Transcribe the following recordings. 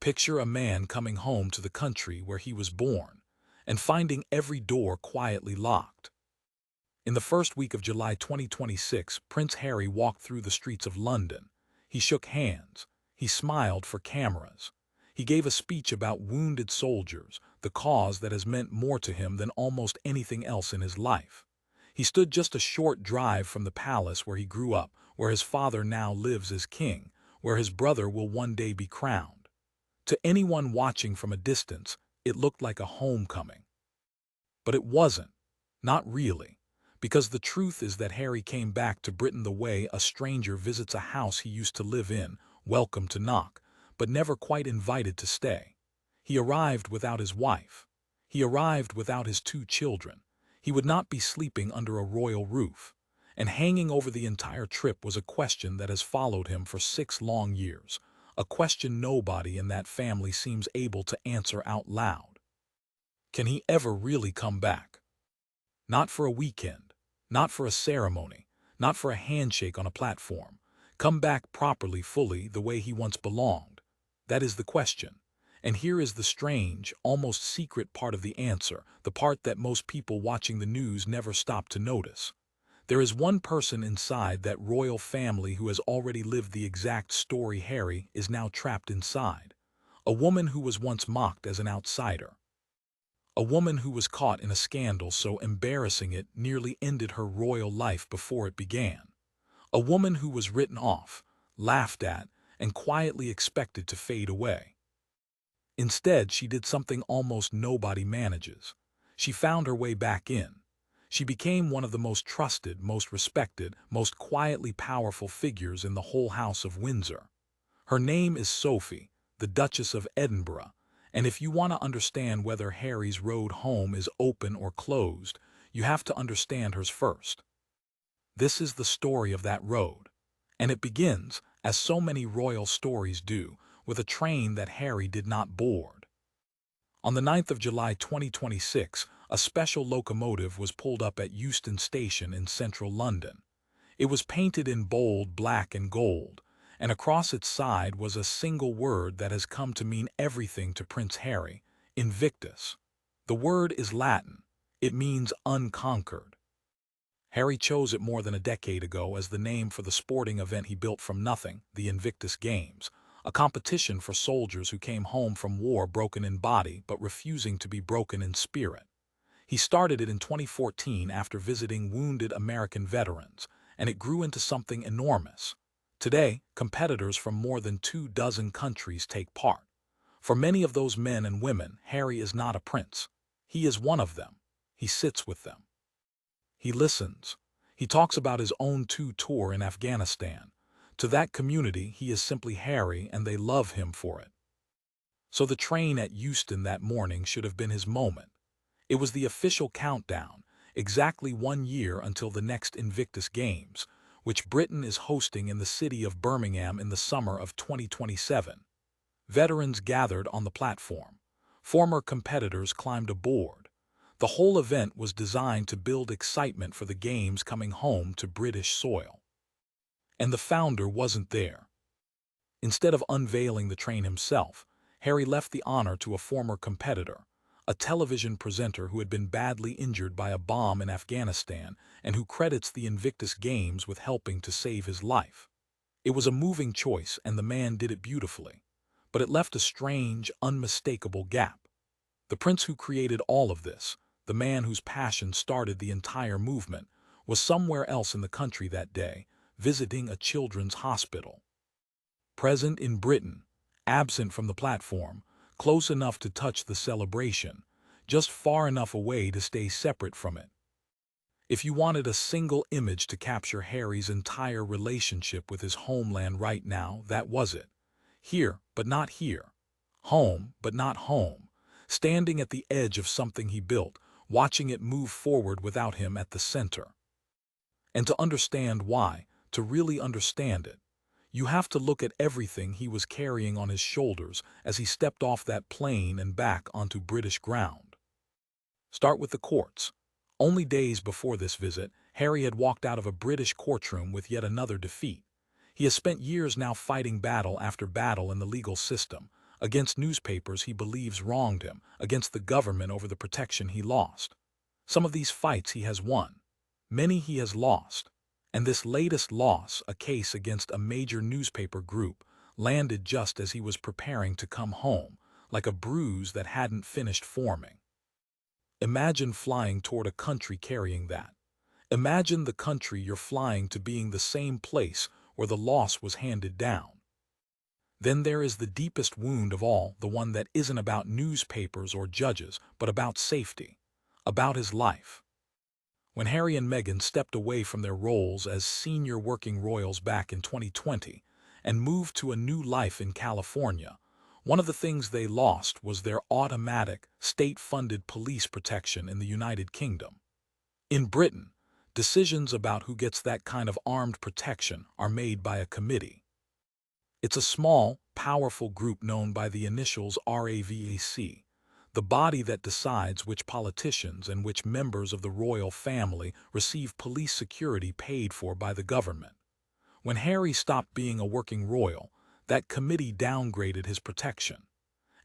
Picture a man coming home to the country where he was born and finding every door quietly locked. In the first week of July 2026, Prince Harry walked through the streets of London. He shook hands. He smiled for cameras. He gave a speech about wounded soldiers, the cause that has meant more to him than almost anything else in his life. He stood just a short drive from the palace where he grew up, where his father now lives as king, where his brother will one day be crowned. To anyone watching from a distance, it looked like a homecoming. But it wasn't. Not really. Because the truth is that Harry came back to Britain the way a stranger visits a house he used to live in, welcome to knock, but never quite invited to stay. He arrived without his wife. He arrived without his 2 children. He would not be sleeping under a royal roof. And hanging over the entire trip was a question that has followed him for 6 long years, a question nobody in that family seems able to answer out loud. Can he ever really come back? Not for a weekend, not for a ceremony, not for a handshake on a platform. Come back properly, fully, the way he once belonged. That is the question. And here is the strange, almost secret part of the answer, the part that most people watching the news never stop to notice. There is one person inside that royal family who has already lived the exact story Harry is now trapped inside. A woman who was once mocked as an outsider. A woman who was caught in a scandal so embarrassing it nearly ended her royal life before it began. A woman who was written off, laughed at, and quietly expected to fade away. Instead, she did something almost nobody manages. She found her way back in. She became one of the most trusted, most respected, most quietly powerful figures in the whole House of Windsor. Her name is Sophie, the Duchess of Edinburgh, and if you want to understand whether Harry's road home is open or closed, you have to understand hers first. This is the story of that road, and it begins, as so many royal stories do, with a train that Harry did not board. On the 9th of July 2026, a special locomotive was pulled up at Euston Station in central London. It was painted in bold black and gold, and across its side was a single word that has come to mean everything to Prince Harry: Invictus. The word is Latin. It means unconquered. Harry chose it more than a decade ago as the name for the sporting event he built from nothing, the Invictus Games, a competition for soldiers who came home from war broken in body but refusing to be broken in spirit. He started it in 2014 after visiting wounded American veterans, and it grew into something enormous. Today, competitors from more than 24 countries take part. For many of those men and women, Harry is not a prince. He is one of them. He sits with them. He listens. He talks about his own tour in Afghanistan. To that community, he is simply Harry, and they love him for it. So the train at Euston that morning should have been his moment. It was the official countdown, exactly 1 year until the next Invictus Games, which Britain is hosting in the city of Birmingham in the summer of 2027. Veterans gathered on the platform. Former competitors climbed aboard. The whole event was designed to build excitement for the Games coming home to British soil. And the founder wasn't there. Instead of unveiling the train himself, Harry left the honor to a former competitor, a television presenter who had been badly injured by a bomb in Afghanistan and who credits the Invictus Games with helping to save his life. It was a moving choice, and the man did it beautifully. But it left a strange, unmistakable gap. The prince who created all of this, the man whose passion started the entire movement, was somewhere else in the country that day, visiting a children's hospital. Present in Britain, absent from the platform, close enough to touch the celebration, just far enough away to stay separate from it. If you wanted a single image to capture Harry's entire relationship with his homeland right now, that was it. Here, but not here. Home, but not home. Standing at the edge of something he built, watching it move forward without him at the center. And to understand why, to really understand it, you have to look at everything he was carrying on his shoulders as he stepped off that plane and back onto British ground. Start with the courts. Only days before this visit, Harry had walked out of a British courtroom with yet another defeat. He has spent years now fighting battle after battle in the legal system, against newspapers he believes wronged him, against the government over the protection he lost. Some of these fights he has won. Many he has lost. And this latest loss, a case against a major newspaper group, landed just as he was preparing to come home, like a bruise that hadn't finished forming. Imagine flying toward a country carrying that. Imagine the country you're flying to being the same place where the loss was handed down. Then there is the deepest wound of all, the one that isn't about newspapers or judges, but about safety, about his life. When Harry and Meghan stepped away from their roles as senior working royals back in 2020 and moved to a new life in California, one of the things they lost was their automatic, state-funded police protection in the United Kingdom. In Britain, decisions about who gets that kind of armed protection are made by a committee. It's a small, powerful group known by the initials RAVAC, the body that decides which politicians and which members of the royal family receive police security paid for by the government. When Harry stopped being a working royal, that committee downgraded his protection.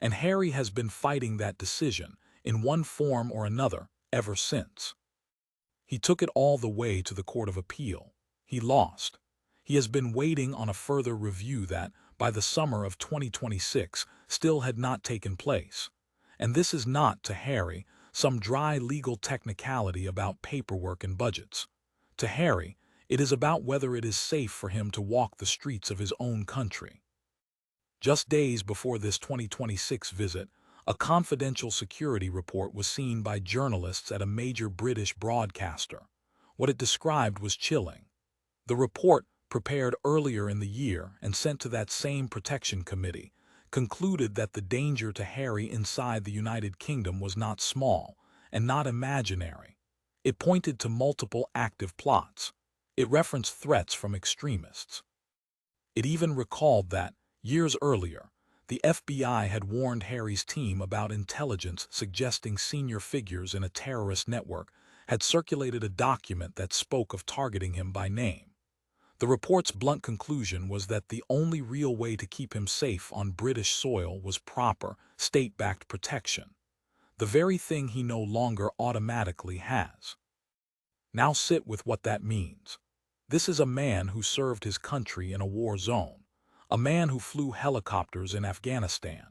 And Harry has been fighting that decision, in one form or another, ever since. He took it all the way to the Court of Appeal. He lost. He has been waiting on a further review that, by the summer of 2026, still had not taken place. And this is not, to Harry, some dry legal technicality about paperwork and budgets. To Harry, it is about whether it is safe for him to walk the streets of his own country. Just days before this 2026 visit, a confidential security report was seen by journalists at a major British broadcaster. What it described was chilling. The report, prepared earlier in the year and sent to that same protection committee, concluded that the danger to Harry inside the United Kingdom was not small and not imaginary. It pointed to multiple active plots. It referenced threats from extremists. It even recalled that, years earlier, the FBI had warned Harry's team about intelligence suggesting senior figures in a terrorist network had circulated a document that spoke of targeting him by name. The report's blunt conclusion was that the only real way to keep him safe on British soil was proper, state-backed protection, the very thing he no longer automatically has. Now sit with what that means. This is a man who served his country in a war zone, a man who flew helicopters in Afghanistan,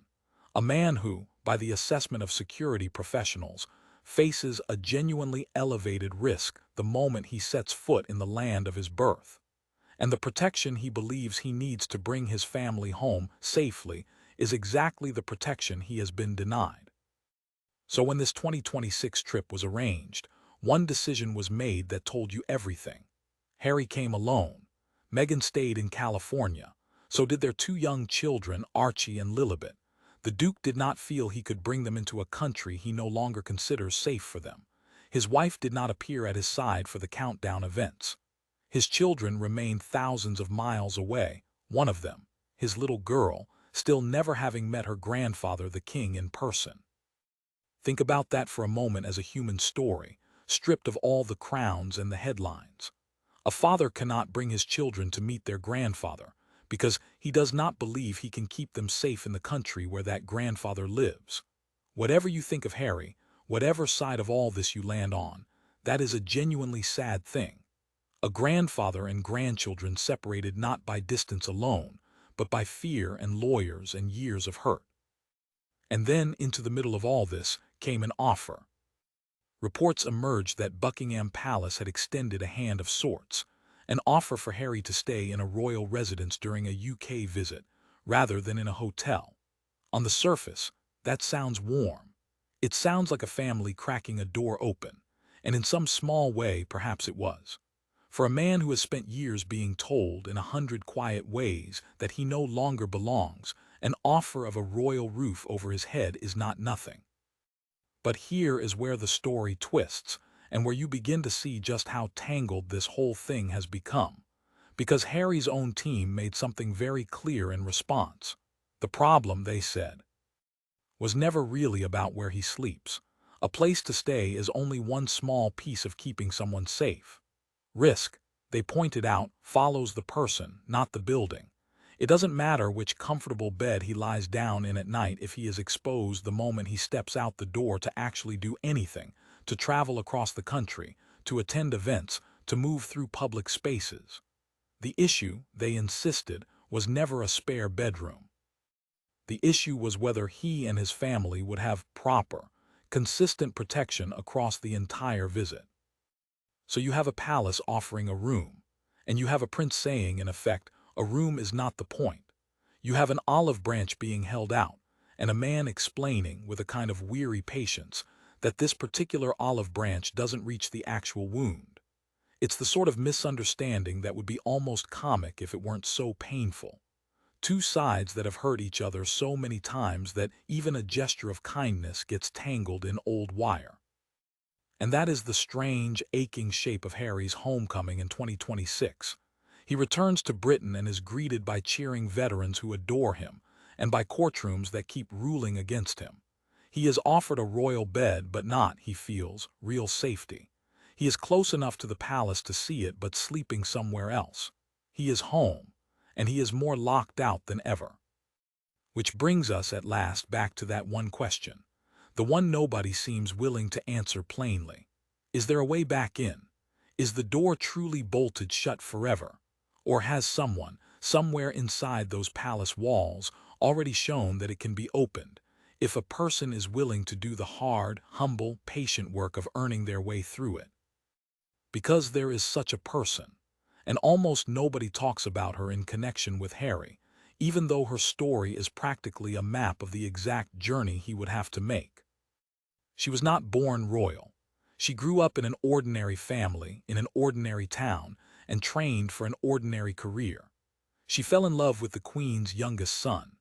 a man who, by the assessment of security professionals, faces a genuinely elevated risk the moment he sets foot in the land of his birth. And the protection he believes he needs to bring his family home safely is exactly the protection he has been denied. So when this 2026 trip was arranged, one decision was made that told you everything. Harry came alone. Meghan stayed in California. So did their two young children, Archie and Lilibet. The Duke did not feel he could bring them into a country he no longer considers safe for them. His wife did not appear at his side for the countdown events. His children remained thousands of miles away, one of them, his little girl, still never having met her grandfather, the king, in person. Think about that for a moment as a human story, stripped of all the crowns and the headlines. A father cannot bring his children to meet their grandfather because he does not believe he can keep them safe in the country where that grandfather lives. Whatever you think of Harry, whatever side of all this you land on, that is a genuinely sad thing. A grandfather and grandchildren separated not by distance alone, but by fear and lawyers and years of hurt. And then, into the middle of all this, came an offer. Reports emerged that Buckingham Palace had extended a hand of sorts, an offer for Harry to stay in a royal residence during a UK visit, rather than in a hotel. On the surface, that sounds warm. It sounds like a family cracking a door open, and in some small way, perhaps it was. For a man who has spent years being told in 100 quiet ways that he no longer belongs, an offer of a royal roof over his head is not nothing. But here is where the story twists, and where you begin to see just how tangled this whole thing has become. Because Harry's own team made something very clear in response. The problem, they said, was never really about where he sleeps. A place to stay is only one small piece of keeping someone safe. Risk, they pointed out, follows the person, not the building. It doesn't matter which comfortable bed he lies down in at night if he is exposed the moment he steps out the door to actually do anything, to travel across the country, to attend events, to move through public spaces. The issue, they insisted, was never a spare bedroom. The issue was whether he and his family would have proper, consistent protection across the entire visit. So you have a palace offering a room, and you have a prince saying, in effect, a room is not the point. You have an olive branch being held out, and a man explaining, with a kind of weary patience, that this particular olive branch doesn't reach the actual wound. It's the sort of misunderstanding that would be almost comic if it weren't so painful. Two sides that have hurt each other so many times that even a gesture of kindness gets tangled in old wire. And that is the strange, aching shape of Harry's homecoming in 2026. He returns to Britain and is greeted by cheering veterans who adore him, and by courtrooms that keep ruling against him. He is offered a royal bed, but not, he feels, real safety. He is close enough to the palace to see it, but sleeping somewhere else. He is home, and he is more locked out than ever. Which brings us at last back to that one question, the one nobody seems willing to answer plainly. Is there a way back in? Is the door truly bolted shut forever? Or has someone, somewhere inside those palace walls, already shown that it can be opened, if a person is willing to do the hard, humble, patient work of earning their way through it? Because there is such a person, and almost nobody talks about her in connection with Harry, even though her story is practically a map of the exact journey he would have to make. She was not born royal. She grew up in an ordinary family, in an ordinary town, and trained for an ordinary career. She fell in love with the Queen's youngest son,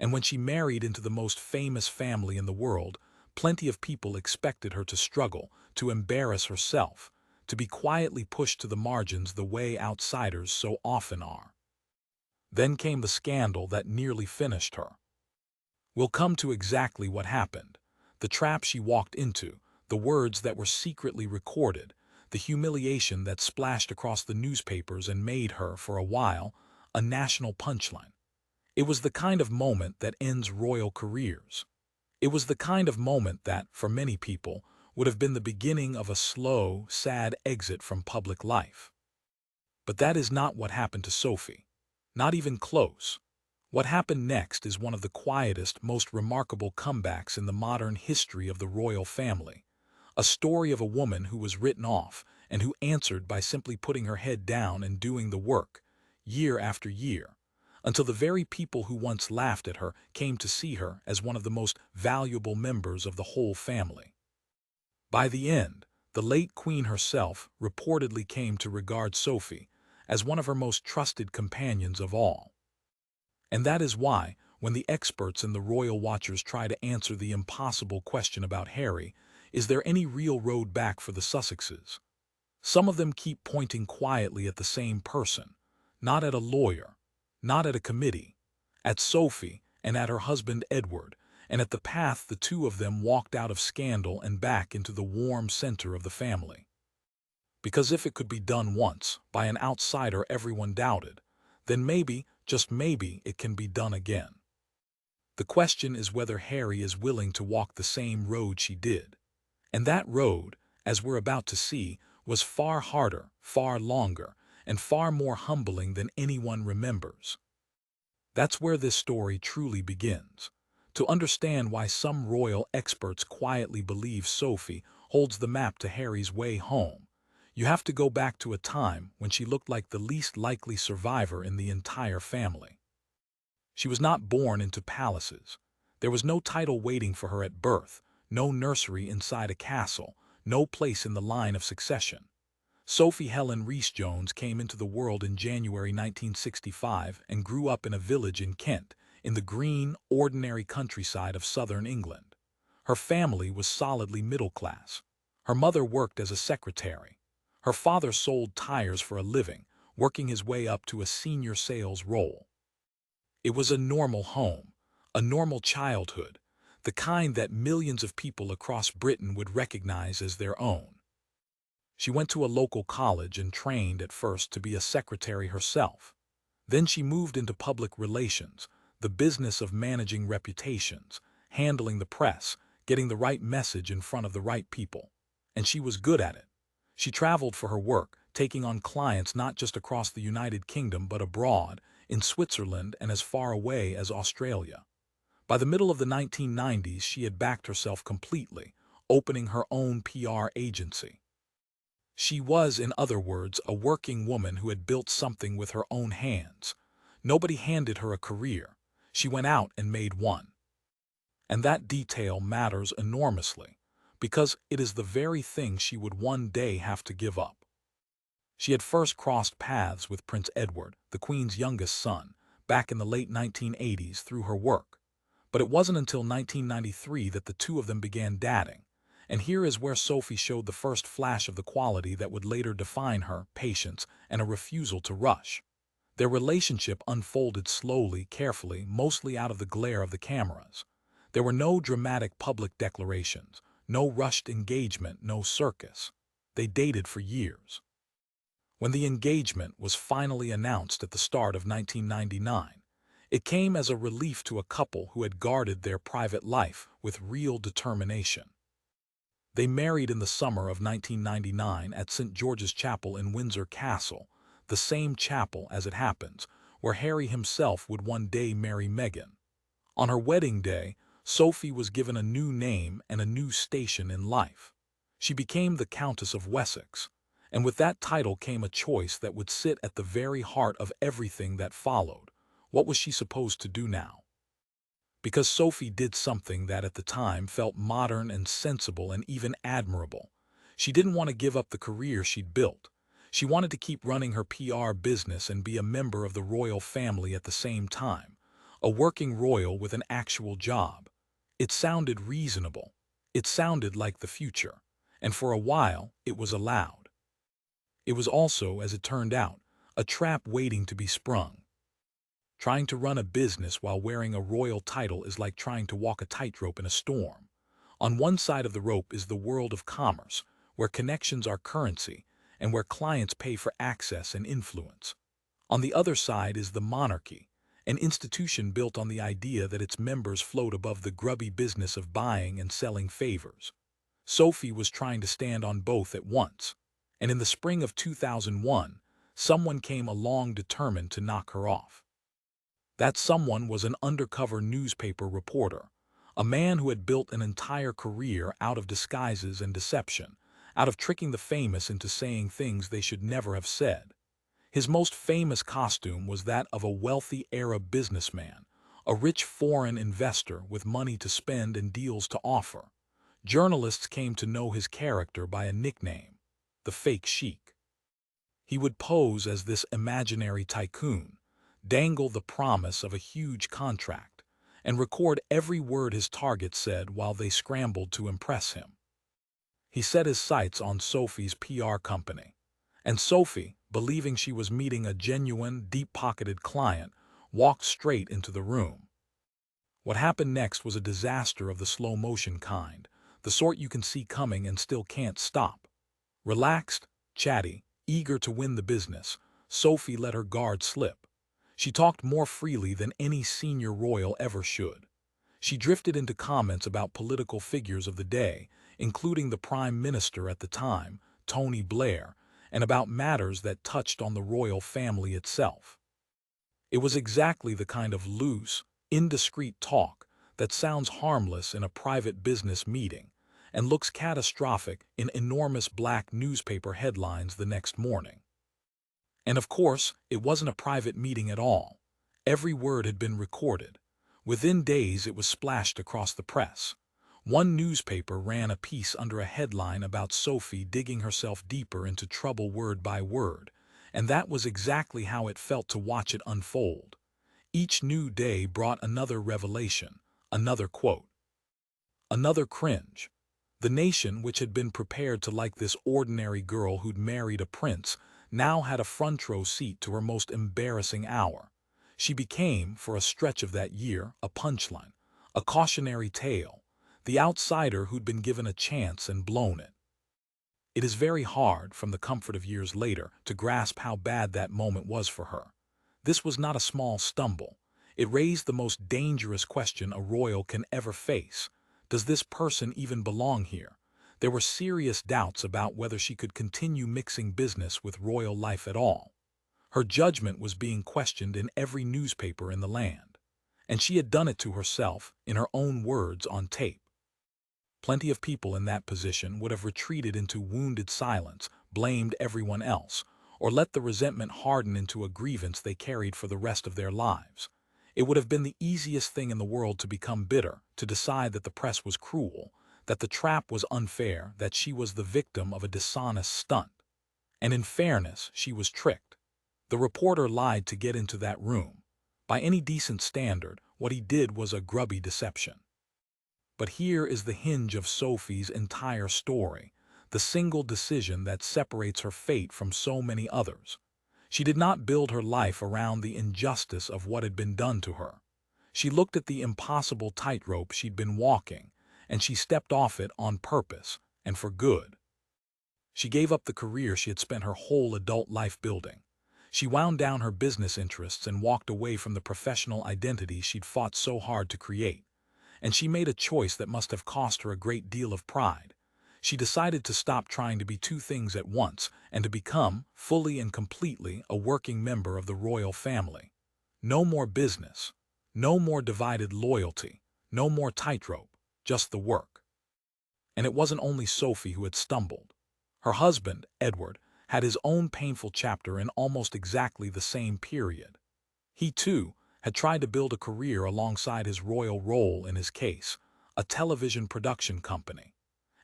and when she married into the most famous family in the world, plenty of people expected her to struggle, to embarrass herself, to be quietly pushed to the margins the way outsiders so often are. Then came the scandal that nearly finished her. We'll come to exactly what happened, the trap she walked into, the words that were secretly recorded, the humiliation that splashed across the newspapers and made her, for a while, a national punchline. It was the kind of moment that ends royal careers. It was the kind of moment that, for many people, would have been the beginning of a slow, sad exit from public life. But that is not what happened to Sophie. Not even close. What happened next is one of the quietest, most remarkable comebacks in the modern history of the royal family. A story of a woman who was written off and who answered by simply putting her head down and doing the work, year after year, until the very people who once laughed at her came to see her as one of the most valuable members of the whole family. By the end, the late Queen herself reportedly came to regard Sophie as one of her most trusted companions of all. And that is why, when the experts and the royal watchers try to answer the impossible question about Harry, is there any real road back for the Sussexes? Some of them keep pointing quietly at the same person, not at a lawyer, not at a committee, at Sophie and at her husband Edward, and at the path the two of them walked out of scandal and back into the warm center of the family. Because if it could be done once, by an outsider everyone doubted, then maybe, just maybe, it can be done again. The question is whether Harry is willing to walk the same road she did. And that road, as we're about to see, was far harder, far longer, and far more humbling than anyone remembers. That's where this story truly begins. To understand why some royal experts quietly believe Sophie holds the map to Harry's way home, you have to go back to a time when she looked like the least likely survivor in the entire family. She was not born into palaces. There was no title waiting for her at birth, no nursery inside a castle, no place in the line of succession. Sophie Helen Rhys-Jones came into the world in January 1965 and grew up in a village in Kent, in the green, ordinary countryside of southern England. Her family was solidly middle class. Her mother worked as a secretary. Her father sold tires for a living, working his way up to a senior sales role. It was a normal home, a normal childhood, the kind that millions of people across Britain would recognize as their own. She went to a local college and trained at first to be a secretary herself. Then she moved into public relations, the business of managing reputations, handling the press, getting the right message in front of the right people. And she was good at it. She traveled for her work, taking on clients not just across the United Kingdom but abroad, in Switzerland and as far away as Australia. By the middle of the 1990s, she had backed herself completely, opening her own PR agency. She was, in other words, a working woman who had built something with her own hands. Nobody handed her a career. She went out and made one. And that detail matters enormously, because it is the very thing she would one day have to give up. She had first crossed paths with Prince Edward, the Queen's youngest son, back in the late 1980s through her work. But it wasn't until 1993 that the two of them began dating. And here is where Sophie showed the first flash of the quality that would later define her: patience and a refusal to rush. Their relationship unfolded slowly, carefully, mostly out of the glare of the cameras. There were no dramatic public declarations, no rushed engagement, no circus. They dated for years. When the engagement was finally announced at the start of 1999, it came as a relief to a couple who had guarded their private life with real determination. They married in the summer of 1999 at St. George's Chapel in Windsor Castle, the same chapel, as it happens, where Harry himself would one day marry Meghan. On her wedding day, Sophie was given a new name and a new station in life. She became the Countess of Wessex, and with that title came a choice that would sit at the very heart of everything that followed. What was she supposed to do now? Because Sophie did something that at the time felt modern and sensible and even admirable. She didn't want to give up the career she'd built. She wanted to keep running her PR business and be a member of the royal family at the same time, a working royal with an actual job. It sounded reasonable. It sounded like the future. And for a while, it was allowed. It was also, as it turned out, a trap waiting to be sprung. Trying to run a business while wearing a royal title is like trying to walk a tightrope in a storm. On one side of the rope is the world of commerce, where connections are currency and where clients pay for access and influence. On the other side is the monarchy, an institution built on the idea that its members float above the grubby business of buying and selling favors. Sophie was trying to stand on both at once, and in the spring of 2001, someone came along determined to knock her off. That someone was an undercover newspaper reporter, a man who had built an entire career out of disguises and deception, out of tricking the famous into saying things they should never have said. His most famous costume was that of a wealthy Arab businessman, a rich foreign investor with money to spend and deals to offer. Journalists came to know his character by a nickname: the fake sheik. He would pose as this imaginary tycoon, dangle the promise of a huge contract, and record every word his target said while they scrambled to impress him. He set his sights on Sophie's PR company, and Sophie, believing she was meeting a genuine, deep-pocketed client, walked straight into the room. What happened next was a disaster of the slow-motion kind, the sort you can see coming and still can't stop. Relaxed, chatty, eager to win the business, Sophie let her guard slip. She talked more freely than any senior royal ever should. She drifted into comments about political figures of the day, including the Prime Minister at the time, Tony Blair, and about matters that touched on the royal family itself. It was exactly the kind of loose, indiscreet talk that sounds harmless in a private business meeting and looks catastrophic in enormous black newspaper headlines the next morning. And of course, it wasn't a private meeting at all. Every word had been recorded. Within days, it was splashed across the press. One newspaper ran a piece under a headline about Sophie digging herself deeper into trouble word by word, and that was exactly how it felt to watch it unfold. Each new day brought another revelation, another quote, another cringe. The nation, which had been prepared to like this ordinary girl who'd married a prince, now had a front-row seat to her most embarrassing hour. She became, for a stretch of that year, a punchline, a cautionary tale, the outsider who'd been given a chance and blown it. It is very hard, from the comfort of years later, to grasp how bad that moment was for her. This was not a small stumble. It raised the most dangerous question a royal can ever face. Does this person even belong here? There were serious doubts about whether she could continue mixing business with royal life at all. Her judgment was being questioned in every newspaper in the land. And she had done it to herself, in her own words on tape. Plenty of people in that position would have retreated into wounded silence, blamed everyone else, or let the resentment harden into a grievance they carried for the rest of their lives. It would have been the easiest thing in the world to become bitter, to decide that the press was cruel, that the trap was unfair, that she was the victim of a dishonest stunt. And in fairness, she was tricked. The reporter lied to get into that room. By any decent standard, what he did was a grubby deception. But here is the hinge of Sophie's entire story, the single decision that separates her fate from so many others. She did not build her life around the injustice of what had been done to her. She looked at the impossible tightrope she'd been walking, and she stepped off it on purpose, and for good. She gave up the career she had spent her whole adult life building. She wound down her business interests and walked away from the professional identity she'd fought so hard to create. And she made a choice that must have cost her a great deal of pride. She decided to stop trying to be two things at once and to become, fully and completely, a working member of the royal family. No more business, no more divided loyalty, no more tightrope, just the work. And it wasn't only Sophie who had stumbled. Her husband, Edward, had his own painful chapter in almost exactly the same period. He, too, had tried to build a career alongside his royal role in his case, a television production company.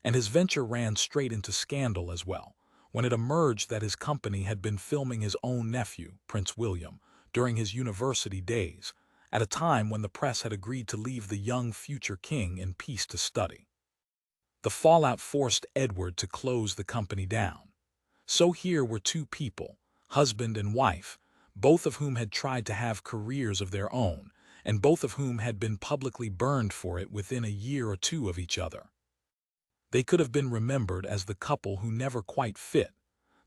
And his venture ran straight into scandal as well, when it emerged that his company had been filming his own nephew, Prince William, during his university days, at a time when the press had agreed to leave the young future king in peace to study. The fallout forced Edward to close the company down. So here were two people, husband and wife, both of whom had tried to have careers of their own, and both of whom had been publicly burned for it within a year or two of each other. They could have been remembered as the couple who never quite fit,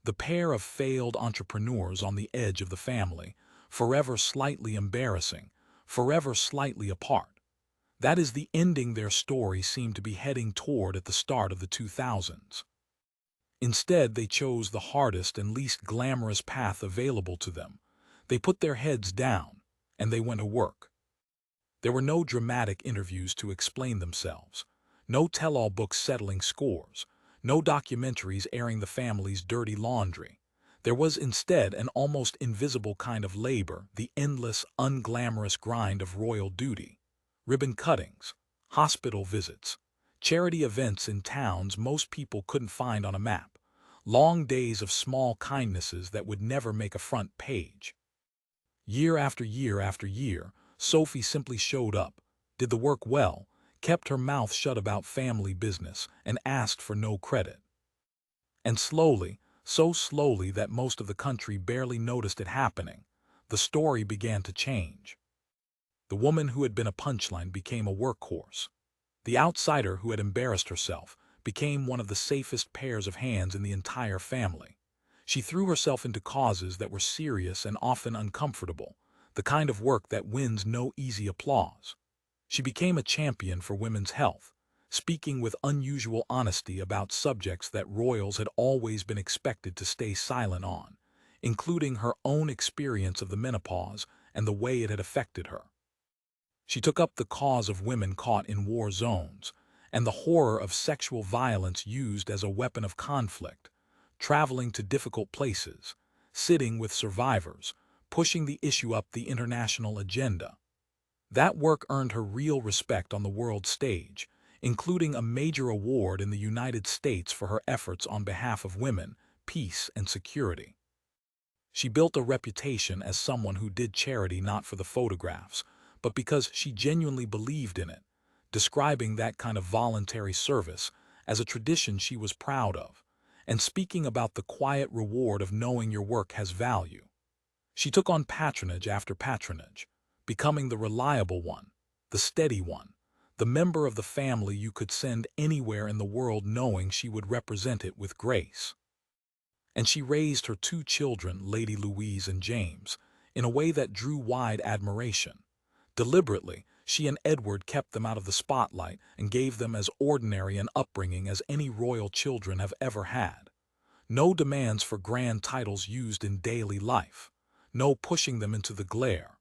the pair of failed entrepreneurs on the edge of the family, forever slightly embarrassing, forever slightly apart. That is the ending their story seemed to be heading toward at the start of the 2000s. Instead, they chose the hardest and least glamorous path available to them. They put their heads down, and they went to work. There were no dramatic interviews to explain themselves, no tell-all books settling scores, no documentaries airing the family's dirty laundry. There was instead an almost invisible kind of labor, the endless, unglamorous grind of royal duty. Ribbon cuttings, hospital visits, charity events in towns most people couldn't find on a map, long days of small kindnesses that would never make a front page. Year after year after year, Sophie simply showed up, did the work well, kept her mouth shut about family business, and asked for no credit. And slowly, so slowly that most of the country barely noticed it happening, the story began to change. The woman who had been a punchline became a workhorse. The outsider who had embarrassed herself became one of the safest pairs of hands in the entire family. She threw herself into causes that were serious and often uncomfortable, the kind of work that wins no easy applause. She became a champion for women's health, speaking with unusual honesty about subjects that royals had always been expected to stay silent on, including her own experience of the menopause and the way it had affected her. She took up the cause of women caught in war zones, and the horror of sexual violence used as a weapon of conflict, traveling to difficult places, sitting with survivors, pushing the issue up the international agenda. That work earned her real respect on the world stage, including a major award in the United States for her efforts on behalf of women, peace, and security. She built a reputation as someone who did charity not for the photographs, but because she genuinely believed in it, describing that kind of voluntary service as a tradition she was proud of, and speaking about the quiet reward of knowing your work has value. She took on patronage after patronage, becoming the reliable one, the steady one, the member of the family you could send anywhere in the world knowing she would represent it with grace. And she raised her two children, Lady Louise and James, in a way that drew wide admiration. Deliberately, she and Edward kept them out of the spotlight and gave them as ordinary an upbringing as any royal children have ever had. No demands for grand titles used in daily life. No pushing them into the glare.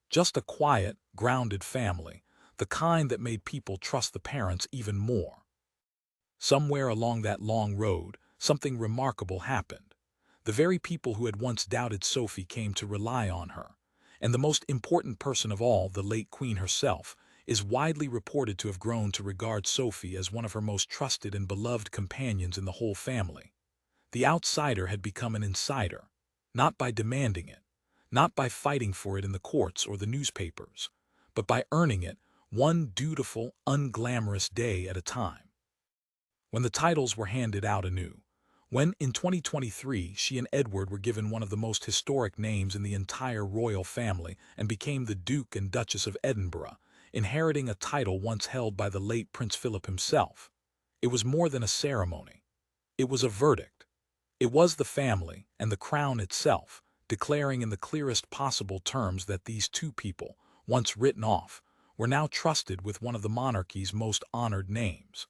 Just a quiet, grounded family, the kind that made people trust the parents even more. Somewhere along that long road, something remarkable happened. The very people who had once doubted Sophie came to rely on her. And the most important person of all, the late Queen herself, is widely reported to have grown to regard Sophie as one of her most trusted and beloved companions in the whole family. The outsider had become an insider, not by demanding it, not by fighting for it in the courts or the newspapers, but by earning it one dutiful, unglamorous day at a time. When the titles were handed out anew, when in 2023 she and Edward were given one of the most historic names in the entire royal family and became the Duke and Duchess of Edinburgh, inheriting a title once held by the late Prince Philip himself, it was more than a ceremony. It was a verdict. It was the family and the crown itself declaring in the clearest possible terms that these two people, once written off, were now trusted with one of the monarchy's most honored names.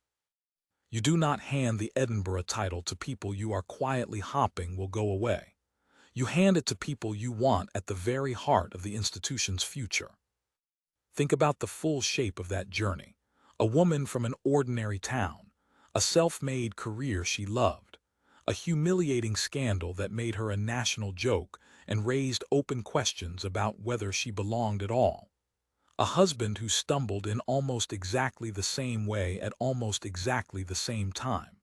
You do not hand the Edinburgh title to people you are quietly hoping will go away. You hand it to people you want at the very heart of the institution's future. Think about the full shape of that journey. A woman from an ordinary town, a self-made career she loved, a humiliating scandal that made her a national joke and raised open questions about whether she belonged at all. A husband who stumbled in almost exactly the same way at almost exactly the same time.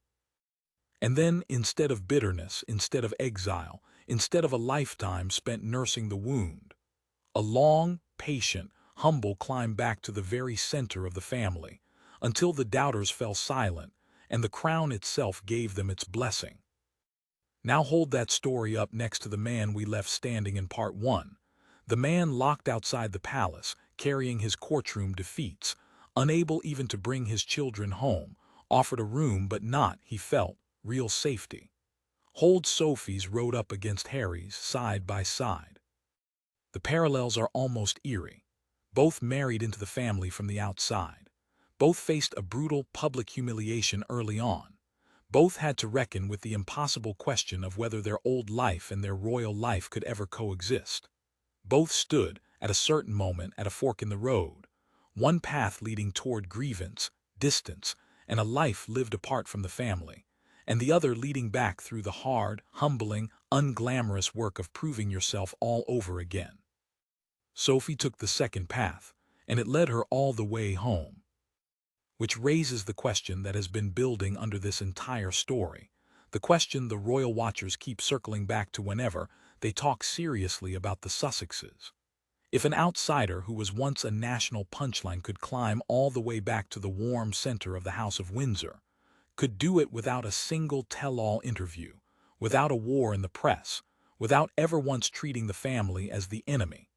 And then, instead of bitterness, instead of exile, instead of a lifetime spent nursing the wound, a long, patient, humble climb back to the very center of the family, until the doubters fell silent and the crown itself gave them its blessing. Now hold that story up next to the man we left standing in part 1. The man locked outside the palace, carrying his courtroom defeats, unable even to bring his children home, offered a room but not, he felt, real safety. Hold Sophie's rode up against Harry's, side by side. The parallels are almost eerie. Both married into the family from the outside. Both faced a brutal public humiliation early on. Both had to reckon with the impossible question of whether their old life and their royal life could ever coexist. Both stood, at a certain moment, at a fork in the road, one path leading toward grievance, distance, and a life lived apart from the family, and the other leading back through the hard, humbling, unglamorous work of proving yourself all over again. Sophie took the second path, and it led her all the way home. Which raises the question that has been building under this entire story, the question the royal watchers keep circling back to whenever they talk seriously about the Sussexes. If an outsider who was once a national punchline could climb all the way back to the warm center of the House of Windsor, could do it without a single tell-all interview, without a war in the press, without ever once treating the family as the enemy,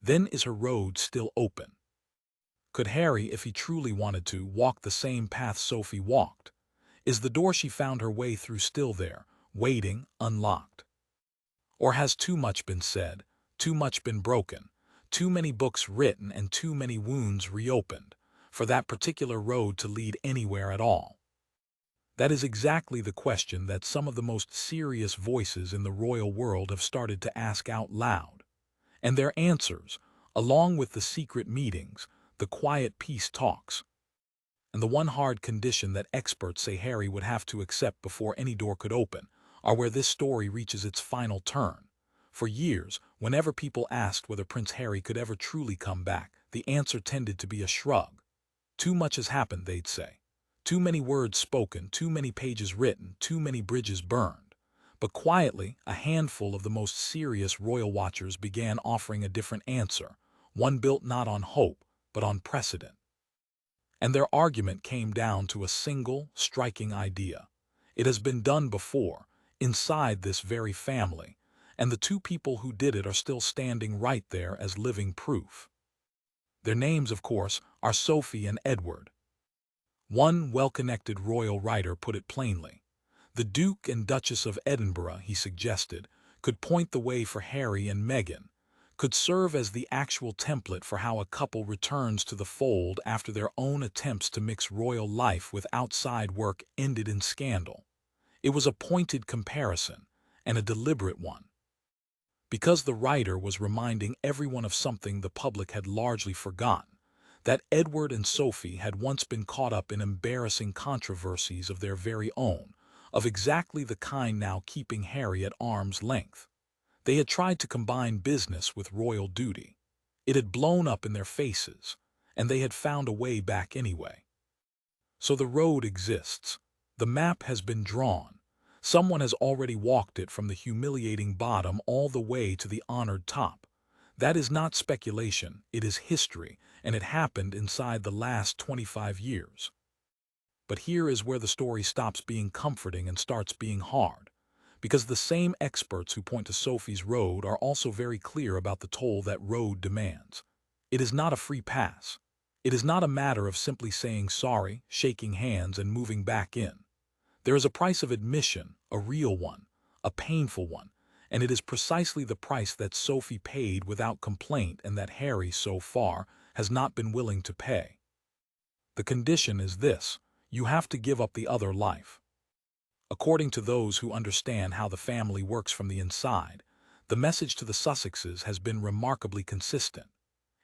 then is her road still open? Could Harry, if he truly wanted to, walk the same path Sophie walked? Is the door she found her way through still there, waiting, unlocked? Or has too much been said, too much been broken, too many books written and too many wounds reopened, for that particular road to lead anywhere at all? That is exactly the question that some of the most serious voices in the royal world have started to ask out loud. And their answers, along with the secret meetings, the quiet peace talks, and the one hard condition that experts say Harry would have to accept before any door could open, are where this story reaches its final turn. For years, whenever people asked whether Prince Harry could ever truly come back, the answer tended to be a shrug. Too much has happened, they'd say. Too many words spoken, too many pages written, too many bridges burned. But quietly, a handful of the most serious royal watchers began offering a different answer, one built not on hope, but on precedent. And their argument came down to a single, striking idea. It has been done before, inside this very family, and the two people who did it are still standing right there as living proof. Their names, of course, are Sophie and Edward. One well-connected royal writer put it plainly. The Duke and Duchess of Edinburgh, he suggested, could point the way for Harry and Meghan, could serve as the actual template for how a couple returns to the fold after their own attempts to mix royal life with outside work ended in scandal. It was a pointed comparison, and a deliberate one, because the writer was reminding everyone of something the public had largely forgotten, that Edward and Sophie had once been caught up in embarrassing controversies of their very own, of exactly the kind now keeping Harry at arm's length. They had tried to combine business with royal duty. It had blown up in their faces, and they had found a way back anyway. So the road exists. The map has been drawn. Someone has already walked it from the humiliating bottom all the way to the honored top. That is not speculation, it is history, and it happened inside the last 25 years. But here is where the story stops being comforting and starts being hard, because the same experts who point to Sophie's road are also very clear about the toll that road demands. It is not a free pass. It is not a matter of simply saying sorry, shaking hands, and moving back in. There is a price of admission, a real one, a painful one, and it is precisely the price that Sophie paid without complaint and that Harry, so far, has not been willing to pay. The condition is this: you have to give up the other life. According to those who understand how the family works from the inside, the message to the Sussexes has been remarkably consistent.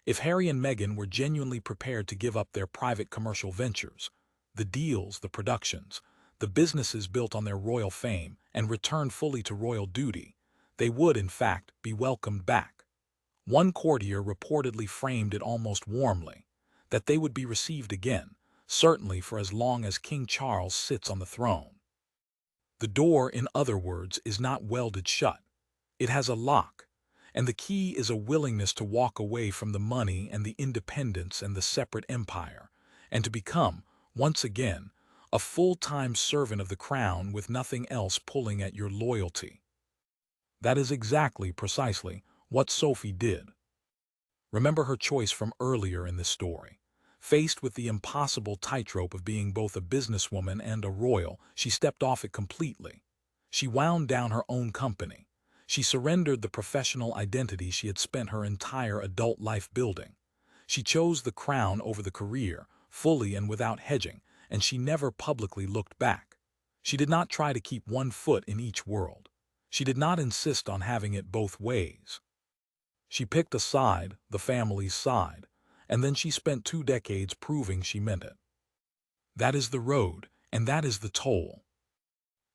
If Harry and Meghan were genuinely prepared to give up their private commercial ventures, the deals, the productions, the businesses built on their royal fame, and return fully to royal duty, they would, in fact, be welcomed back. One courtier reportedly framed it almost warmly, that they would be received again, certainly for as long as King Charles sits on the throne. The door, in other words, is not welded shut. It has a lock, and the key is a willingness to walk away from the money and the independence and the separate empire, and to become, once again, a full-time servant of the crown with nothing else pulling at your loyalty. That is precisely, what Sophie did. Remember her choice from earlier in this story. Faced with the impossible tightrope of being both a businesswoman and a royal, she stepped off it completely. She wound down her own company. She surrendered the professional identity she had spent her entire adult life building. She chose the crown over the career, fully and without hedging, and she never publicly looked back. She did not try to keep one foot in each world. She did not insist on having it both ways. She picked a side, the family's side, and then she spent 2 decades proving she meant it. That is the road, and that is the toll.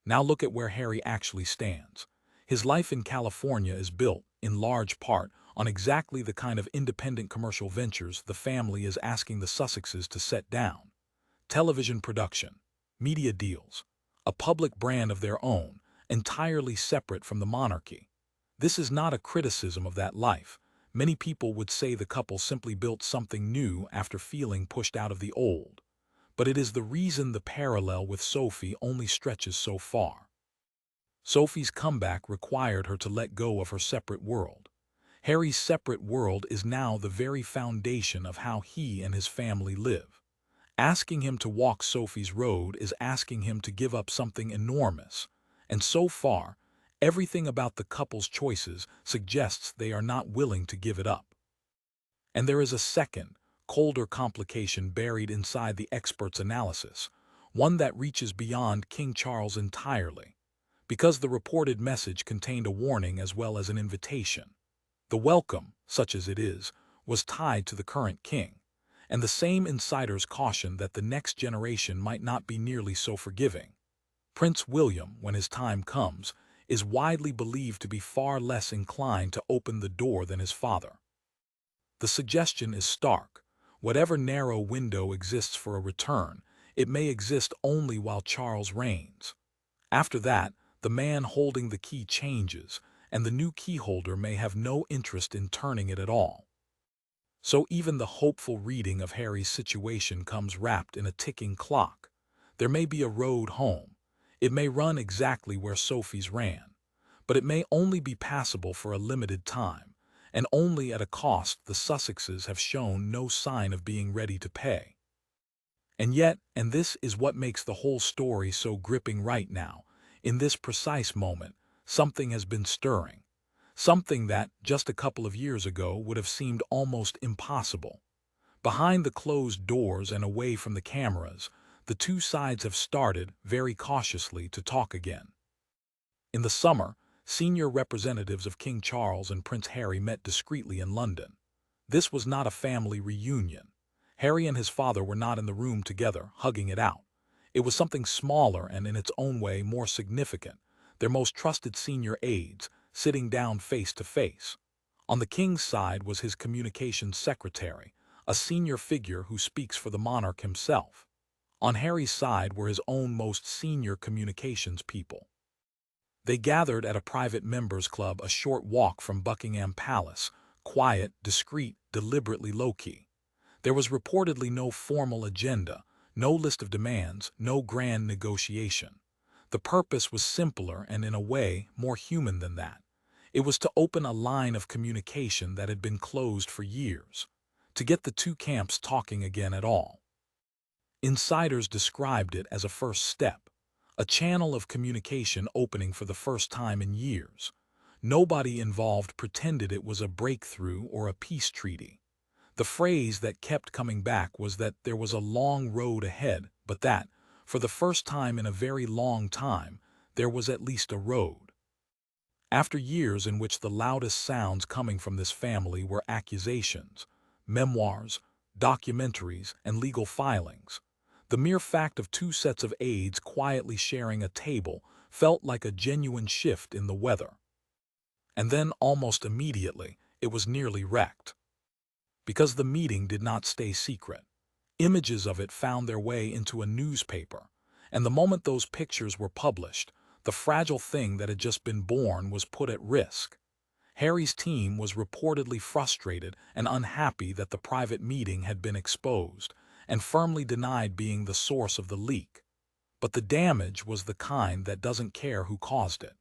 Now look at where Harry actually stands. His life in California is built, in large part, on exactly the kind of independent commercial ventures the family is asking the Sussexes to set down. Television production, media deals, a public brand of their own, entirely separate from the monarchy. This is not a criticism of that life. Many people would say the couple simply built something new after feeling pushed out of the old. But it is the reason the parallel with Sophie only stretches so far. Sophie's comeback required her to let go of her separate world. Harry's separate world is now the very foundation of how he and his family live. Asking him to walk Sophie's road is asking him to give up something enormous, and so far, everything about the couple's choices suggests they are not willing to give it up. And there is a second, colder complication buried inside the expert's analysis, one that reaches beyond King Charles entirely. Because the reported message contained a warning as well as an invitation. The welcome, such as it is, was tied to the current king, and the same insiders cautioned that the next generation might not be nearly so forgiving. Prince William, when his time comes, is widely believed to be far less inclined to open the door than his father. The suggestion is stark. Whatever narrow window exists for a return, it may exist only while Charles reigns. After that, the man holding the key changes, and the new key holder may have no interest in turning it at all. So even the hopeful reading of Harry's situation comes wrapped in a ticking clock. There may be a road home. It may run exactly where Sophie's ran, but it may only be passable for a limited time, and only at a cost the Sussexes have shown no sign of being ready to pay. And yet, and this is what makes the whole story so gripping right now, in this precise moment, something has been stirring. something that, just a couple of years ago, would have seemed almost impossible. Behind the closed doors and away from the cameras, the two sides have started, very cautiously, to talk again. In the summer, senior representatives of King Charles and Prince Harry met discreetly in London. This was not a family reunion. Harry and his father were not in the room together, hugging it out. It was something smaller and in its own way more significant, their most trusted senior aides, sitting down face to face. On the king's side was his communications secretary, a senior figure who speaks for the monarch himself. On Harry's side were his own most senior communications people. They gathered at a private members' club a short walk from Buckingham Palace, quiet, discreet, deliberately low-key. There was reportedly no formal agenda, no list of demands, no grand negotiation. The purpose was simpler and, in a way, more human than that. It was to open a line of communication that had been closed for years, to get the two camps talking again at all. Insiders described it as a first step, a channel of communication opening for the first time in years. Nobody involved pretended it was a breakthrough or a peace treaty. The phrase that kept coming back was that there was a long road ahead, but that, for the first time in a very long time, there was at least a road. After years in which the loudest sounds coming from this family were accusations, memoirs, documentaries, and legal filings, the mere fact of two sets of aides quietly sharing a table felt like a genuine shift in the weather. And then, almost immediately, it was nearly wrecked. Because the meeting did not stay secret. Images of it found their way into a newspaper, and the moment those pictures were published, the fragile thing that had just been born was put at risk. Harry's team was reportedly frustrated and unhappy that the private meeting had been exposed, and firmly denied being the source of the leak. But the damage was the kind that doesn't care who caused it.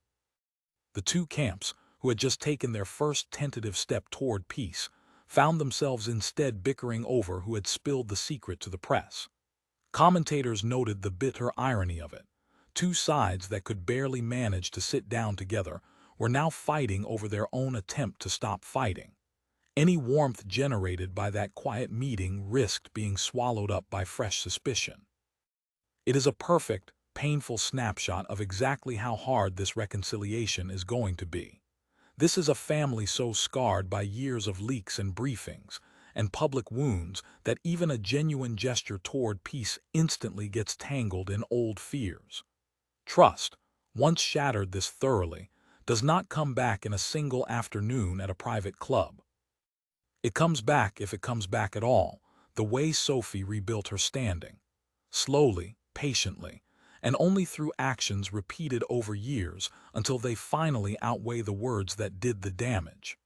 The two camps, who had just taken their first tentative step toward peace, found themselves instead bickering over who had spilled the secret to the press. Commentators noted the bitter irony of it. Two sides that could barely manage to sit down together were now fighting over their own attempt to stop fighting. Any warmth generated by that quiet meeting risked being swallowed up by fresh suspicion. It is a perfect, painful snapshot of exactly how hard this reconciliation is going to be. This is a family so scarred by years of leaks and briefings and public wounds that even a genuine gesture toward peace instantly gets tangled in old fears. Trust, once shattered this thoroughly, does not come back in a single afternoon at a private club. It comes back, if it comes back at all, the way Sophie rebuilt her standing. Slowly, patiently, and only through actions repeated over years until they finally outweigh the words that did the damage.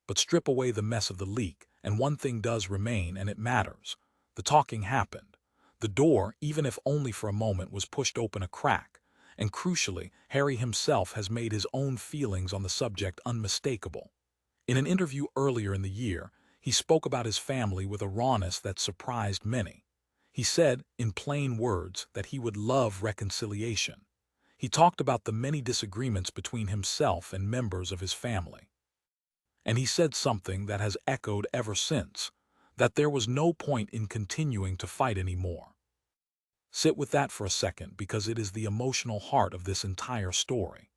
But strip away the mess of the leak, and one thing does remain, and it matters. The talking happened. The door, even if only for a moment, was pushed open a crack, and crucially, Harry himself has made his own feelings on the subject unmistakable. In an interview earlier in the year, he spoke about his family with a rawness that surprised many. He said, in plain words, that he would love reconciliation. He talked about the many disagreements between himself and members of his family. And he said something that has echoed ever since, that there was no point in continuing to fight anymore. Sit with that for a second, because it is the emotional heart of this entire story.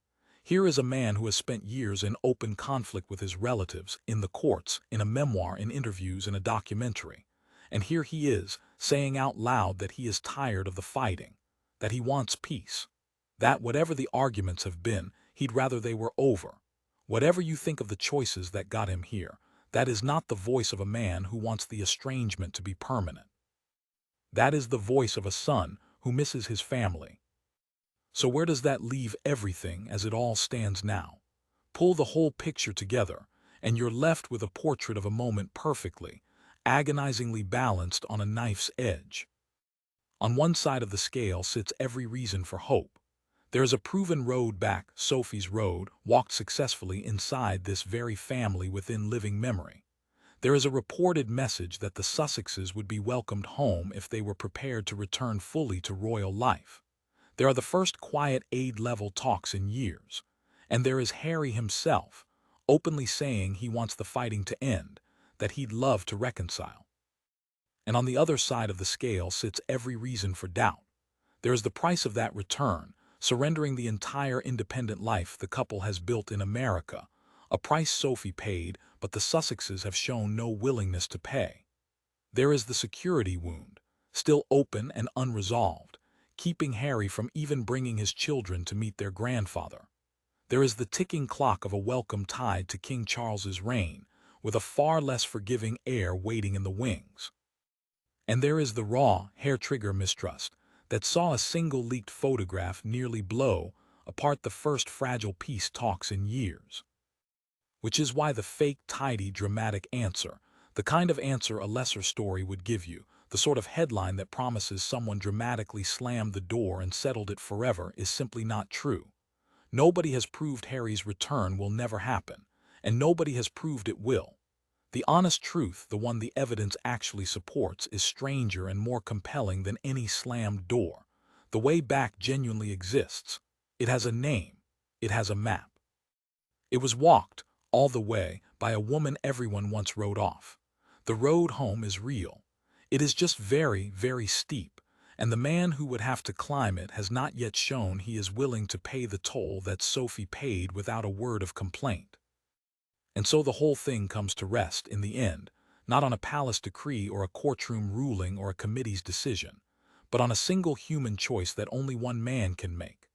Here is a man who has spent years in open conflict with his relatives, in the courts, in a memoir, in interviews, in a documentary. And here he is, saying out loud that he is tired of the fighting, that he wants peace, that whatever the arguments have been, he'd rather they were over. Whatever you think of the choices that got him here, that is not the voice of a man who wants the estrangement to be permanent. That is the voice of a son who misses his family. So where does that leave everything as it all stands now? Pull the whole picture together, and you're left with a portrait of a moment perfectly, agonizingly balanced on a knife's edge. On one side of the scale sits every reason for hope. There is a proven road back, Sophie's road, walked successfully inside this very family within living memory. There is a reported message that the Sussexes would be welcomed home if they were prepared to return fully to royal life. There are the first quiet aide-level talks in years. And there is Harry himself, openly saying he wants the fighting to end, that he'd love to reconcile. And on the other side of the scale sits every reason for doubt. There is the price of that return, surrendering the entire independent life the couple has built in America, a price Sophie paid, but the Sussexes have shown no willingness to pay. There is the security wound, still open and unresolved, keeping Harry from even bringing his children to meet their grandfather. There is the ticking clock of a welcome tied to King Charles's reign, with a far less forgiving heir waiting in the wings. And there is the raw, hair-trigger mistrust that saw a single leaked photograph nearly blow apart the first fragile peace talks in years. Which is why the fake, tidy, dramatic answer, the kind of answer a lesser story would give you, the sort of headline that promises someone dramatically slammed the door and settled it forever, is simply not true. Nobody has proved Harry's return will never happen, and nobody has proved it will. The honest truth, the one the evidence actually supports, is stranger and more compelling than any slammed door. The way back genuinely exists. It has a name. It has a map. It was walked, all the way, by a woman everyone once wrote off. The road home is real. It is just very, very steep, and the man who would have to climb it has not yet shown he is willing to pay the toll that Sophie paid without a word of complaint. And so the whole thing comes to rest, in the end, not on a palace decree or a courtroom ruling or a committee's decision, but on a single human choice that only one man can make.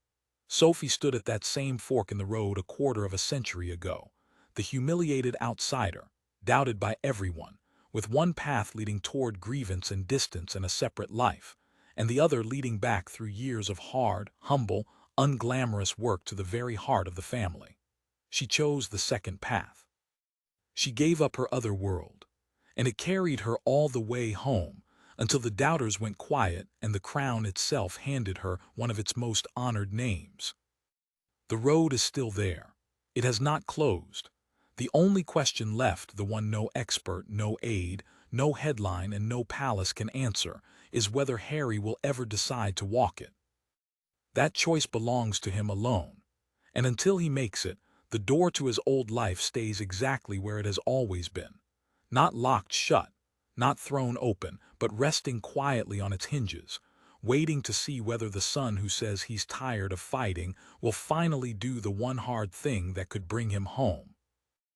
Sophie stood at that same fork in the road a quarter of a century ago, the humiliated outsider, doubted by everyone, with one path leading toward grievance and distance and a separate life, and the other leading back through years of hard, humble, unglamorous work to the very heart of the family. She chose the second path. She gave up her other world, and it carried her all the way home until the doubters went quiet and the crown itself handed her one of its most honored names. The road is still there. It has not closed. The only question left, the one no expert, no aid, no headline, and no palace can answer, is whether Harry will ever decide to walk it. That choice belongs to him alone, and until he makes it, the door to his old life stays exactly where it has always been. Not locked shut, not thrown open, but resting quietly on its hinges, waiting to see whether the son who says he's tired of fighting will finally do the one hard thing that could bring him home.